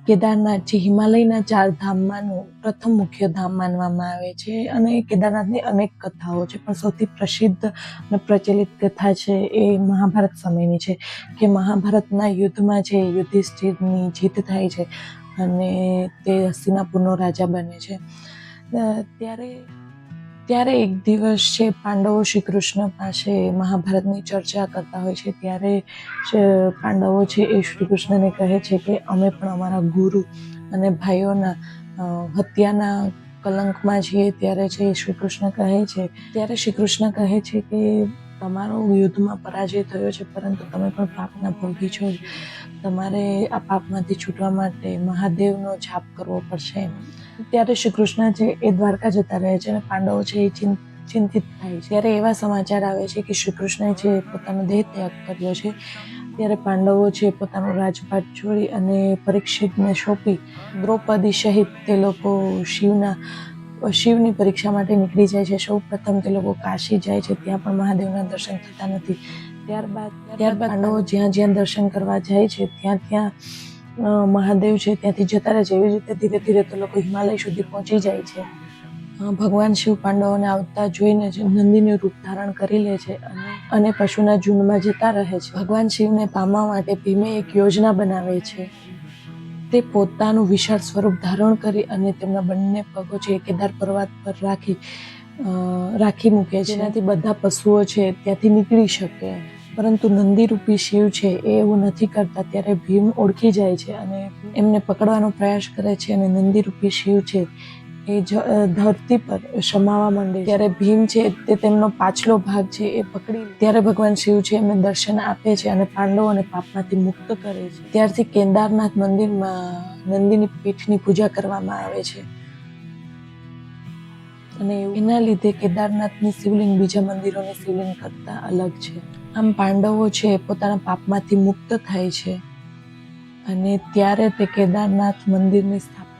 કેદારનાથ જે હિમાલયના 4 ધામમાંનું પ્રથમ મુખ્ય ધામ માનવામાં આવે છે અને કેદારનાથની અનેક કથાઓ છે, પણ સૌથી પ્રસિદ્ધ અને પ્રચલિત કથા છે એ મહાભારત સમયની છે કે મહાભારતના યુદ્ધમાં જે યુધિષ્ઠિરની જીત થાય છે અને તે હસ્તિનાપુરનો રાજા બને છે. ત્યારે એક દિવસ છે પાંડવો શ્રી કૃષ્ણ પાસે મહાભારતની ચર્ચા કરતા હોય છે. ત્યારે પાંડવો છે એ શ્રી કૃષ્ણને કહે છે કે અમે પણ અમારા ગુરુ અને ભાઈઓના હત્યાના કલંકમાં છીએ. ત્યારે છે શ્રી કૃષ્ણ કહે છે કે તમારો યુદ્ધમાં પરાજય થયો છે, પરંતુ તમે પણ પાપના ભોગી છો. તમારે આ પાપમાંથી છૂટવા માટે મહાદેવનો જાપ કરવો પડશે. ત્યારે શ્રી કૃષ્ણ છે એ દ્વારકા જતા રહે છે અને પાંડવો છે એ ચિંતિત થાય છે. ત્યારે એવા સમાચાર આવે છે કે શ્રી કૃષ્ણે જે પોતાનો દેહ ત્યાગ કર્યો છે. ત્યારે પાંડવો છે પોતાનો રાજપાટ છોડી અને પરીક્ષિતને સોંપી દ્રૌપદી સહિત તે લોકો શિવની પરીક્ષા માટે નીકળી જાય છે. સૌ પ્રથમ તે લોકો કાશી જાય છે, ત્યાં પણ મહાદેવના દર્શન થતા નથી. ત્યારબાદ પાંડવો જ્યાં દર્શન કરવા જાય છે ત્યાં મહાદેવ છે ત્યાંથી જતા રહે છે. એવી રીતે ધીરે ધીરે તે લોકો હિમાલય સુધી પહોંચી જાય છે. ભગવાન શિવ પાંડવોને આવતા જોઈને નંદીનું રૂપ ધારણ કરી લે છે અને પશુના ઝુંડમાં જતા રહે છે. ભગવાન શિવને પામવા માટે ભીમે એક યોજના બનાવે છે. તે પોતાનું વિશાળ સ્વરૂપ ધારણ કરી અને તેમના બંને પગો છે કેદાર પર્વત પર રાખી મૂકે છે, જેનાથી બધા પશુઓ છે ત્યાંથી નીકળી શકે. પરંતુ નંદીરૂપી શિવ છે એ એવું નથી કરતા. ત્યારે ભીમ ઓળખી જાય છે અને એમને પકડવાનો પ્રયાસ કરે છે અને નંદીરૂપી શિવ છે એ ધરતી પર સમાવા માંડે. ત્યારે ભીમ છે તે તેમનો પાછલો ભાગ છે એ પકડી. ત્યારે ભગવાન શિવ છે એમને દર્શન આપે છે અને પાંડવોને પાપમાંથી મુક્ત કરે છે. ત્યારથી કેદારનાથ મંદિરમાં નંદીની પીઠની પૂજા કરવામાં આવે છે અને એના લીધે કેદારનાથની શિવલિંગ બીજા મંદિરોની શિવલિંગ કરતાં અલગ છે. આમ પાંડવો છે પોતાના પાપમાંથી મુક્ત થાય છે અને ત્યારે તે કેદારનાથ મંદિરની સ્થાપના